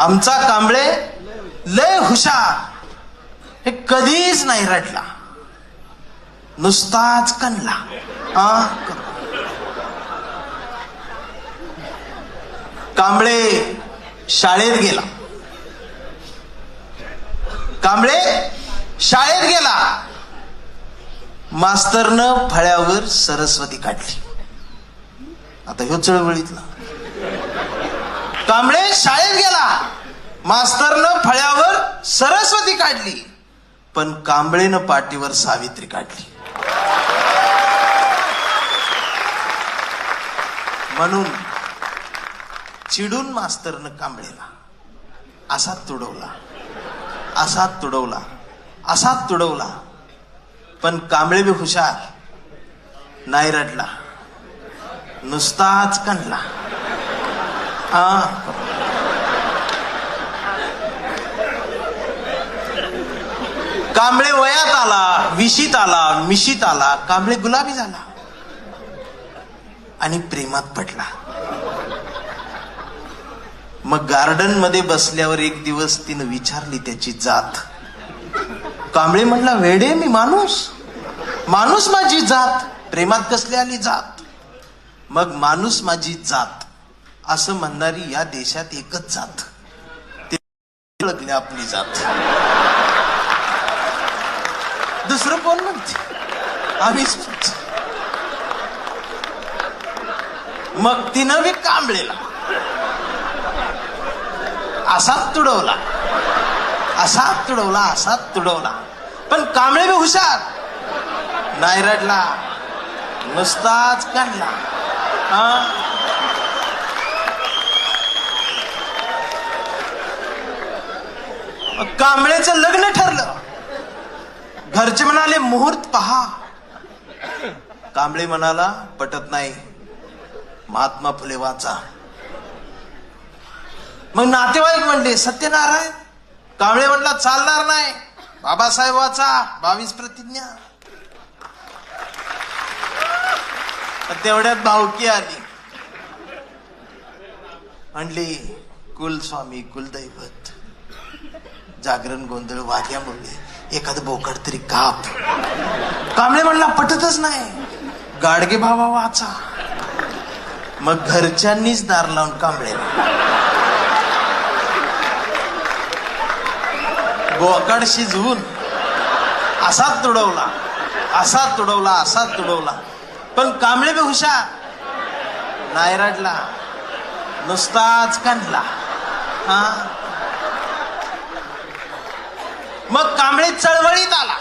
आमचा कांबळे लय हुशार, हे कधीच नाही रडला, नुसताच कणला. कांबळे शाळेत गेला. कांबळे शाळेत गेला. मास्तरनं फळ्यावर सरस्वती काढली. आता ह्यो चळवळीतला. कांबळे शाळेत गेला. मास्तरनं फळ्यावर सरस्वती काढली, पण कांबळेनं पाठीवर सावित्री काढली. म्हणून चिडून मास्तरनं कांबळेला असा तुडवला, असा तुडवला, असा तुडवला. पण कांबळे बी हुशार, नाही रडला, नुसताच कणला. कांबळे वयात आला, विशीत आला, मिशीत आला. कांबळे गुलाबी झाला आणि प्रेमात पडला. मग गार्डन मध्ये बसल्यावर एक दिवस तिनं विचारली त्याची जात. कांबळे म्हणला, वेडे मी माणूस, माणूस माझी जात, प्रेमात कसली आली जात. मग माणूस माझी जात असं म्हणणारी या देशात एकच जात, ते ओळखली आपली जात. दुसरं कोण म्हणते? आम्हीच म्हणतो. मग तिनं बी कांबळेला असाच तुडवला, असाच तुडवला, असाच तुडवला. पण कांबळे बी हुशार, नाही रडला, नुसताच काढला. कांबळेचं लग्न ठरलं. घरचे म्हणाले मुहूर्त पहा. कांबळे म्हणाला, पटत नाही, महात्मा फुले वाचा. मग नातेवाईक म्हणले सत्यनारायण. कांबळे म्हणला, चालणार नाही, बाबासाहेब वाचा, 22 प्रतिज्ञा. तेवढ्यात भावकी आली, म्हणली कुलस्वामी कुलदैवत, जागरण गोंधळ वाद्यामुळे एखादं बोकड तरी काप. कांबळे म्हणला, पटतच नाही, गाडगे बाबा वाचा. मग घरच्यांनीच दार लावून कांबळेला बोकड शिजवून असाच तुडवला, असाच तुडवला, असाच तुडवला. पण कांबळे बी हुशार, नाही रडला, नुसताच काढला. मग कांबळे चळवळीत आला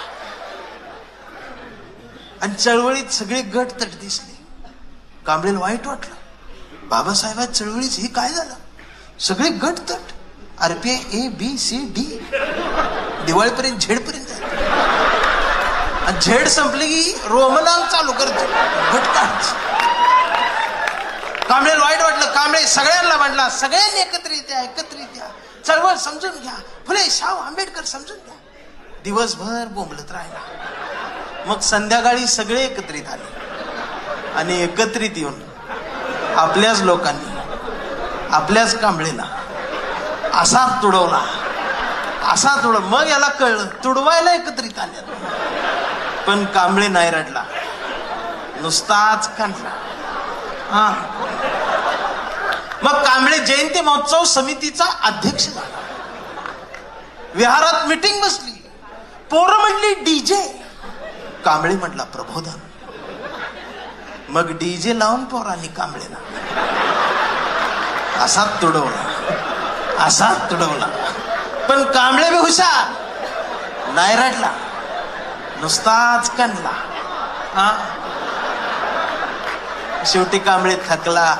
आणि चळवळीत सगळे गट तट दिसले. कांबळेला वाईट वाटलं, बाबासाहेब चळवळीच हे काय झालं, सगळे गट तट. आरपीआय ABCD दिवाळीपर्यंत झेडपर्यंत झेड संपली की रोमनाम चालू करतो, गट काढ. कांबळेला वाईट वाटलं. कांबळे सगळ्यांना म्हणला, सगळ्यांनी एकत्रित या, एकत्रित या, चळवळ समजून घ्या, फुले शाहू आंबेडकर समजून घ्या. दिवसभर बोंबलत राहिला. मग संध्याकाळी सगळे एकत्रित आले आणि एकत्रित येऊन आपल्याच लोकांनी आपल्याच कांबळेला असा तुडवला, असा तुडव. मग याला कळलं तुडवायला एकत्रित आल्या. पण कांबळे नाही रडला, नुसताच काढला. मग कांबळे जयंती महोत्सव समितीचा अध्यक्ष झाला. विहारात मीटिंग बसली. पोरं म्हणली डीजे. कांबळे म्हटला प्रबोधन. मग डीजे लावून पोरांनी कांबळेला असाच तुडवला, असाच तुडवला. पण कांबळे बी हुशार, नाही रडला, नुसताच कणला. शेवटी कांबळे थकला,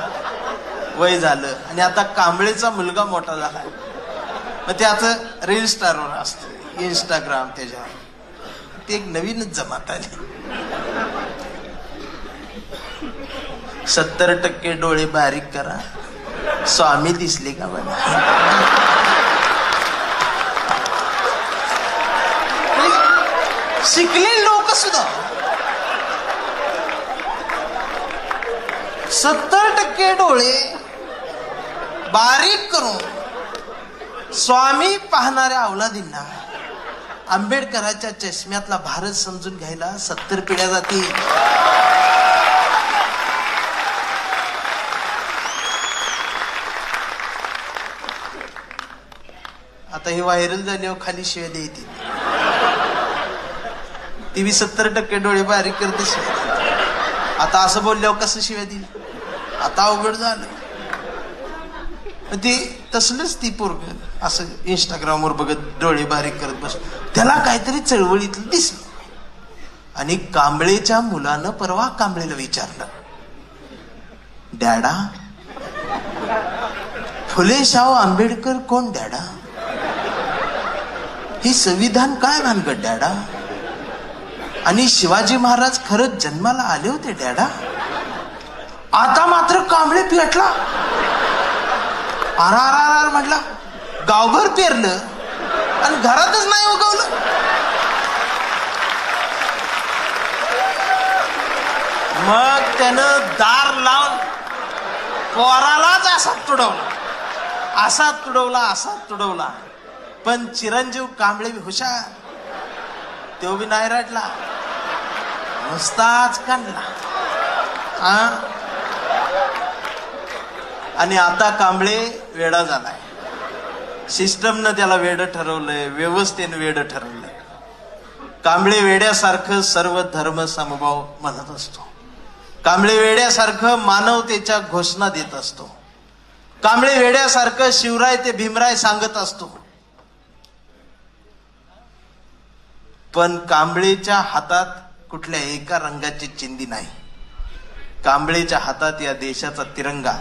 वय झालं आणि आता कांबळेचा मुलगा मोठा झाला. मग ते आता रील स्टारवर असतं, इंस्टाग्राम, त्याच्यावर ते एक नवीनच जमात आली. 70% डोळे बारीक करा, स्वामी दिसले का बघा. शिकलेली लोक सुद्धा 70% डोळे बारीक करून स्वामी पाहणाऱ्या अवलादींना आंबेडकरांच्या चष्म्यातला भारत समजून घ्यायला 70 पिढ्या जातील. आता ही व्हायरल झाल्यावर खाली शिव्या द्यायची. ती बी 70% डोळे बारीक करते शिव्या देते. आता असं बोलल्यावर कसं शिव्या देईल? आता अवघड झालं. ती तसलंच ती पोरग असं इंस्टाग्रामवर बघत डोळे बारीक करत बस. त्याला काहीतरी चळवळीतलं दिसलं आणि कांबळेच्या मुलानं परवा कांबळेला विचारलं, डॅडा फुले शाहू आंबेडकर कोण डॅडा? ही संविधान काय भानगड डॅडा? आणि शिवाजी महाराज खरंच जन्माला आले होते डॅडा? आता मात्र कांबळे पेटला. आर म्हटला, गावभर पेरलं आणि घरातच नाही उगवलं. मग त्यानं दार लावून पोरालाच असा तुडवला. पण चिरंजीव कांबळे हुशार, तो बी नाही रडला, नुसताच काढला. आणि आता कांबळे वेडा झालाय. सिस्टमनं त्याला वेड ठरवलंय, व्यवस्थेनं वेड ठरवलंय. कांबळे वेड्यासारखं सर्व धर्म समभाव म्हणत असतो. कांबळे वेड्यासारखं मानवतेच्या घोषणा देत असतो. कांबळे वेड्यासारखं शिवराय ते भीमराय सांगत असतो. पण कांबळेच्या हातात कुठल्या एका रंगाची चिंधी नाही. कांबळेच्या हातात या देशाचा तिरंगा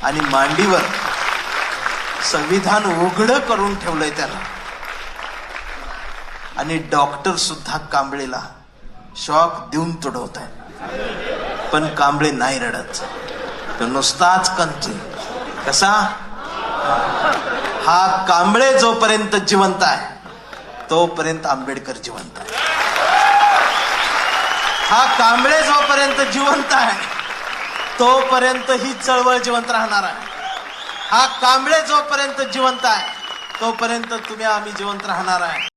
आणि मांडीवर संविधान उघडं करून ठेवलंय त्याला. आणि डॉक्टर सुद्धा कांबळेला शॉक देऊन तुडवत आहे. पण कांबळे नाही रडत, तो नुसताच कंचून. कसा? हा कांबळे जोपर्यंत जिवंत आहे तोपर्यंत आंबेडकर जिवंत आहे. हा कांबळे जोपर्यंत जिवंत आहे तोपर्यंत ही चळवळ जिवंत राहणार आहे. हा कांबळे जोपर्यंत जिवंत आहे तोपर्यंत तुम्ही आम्ही जिवंत राहणार आहे.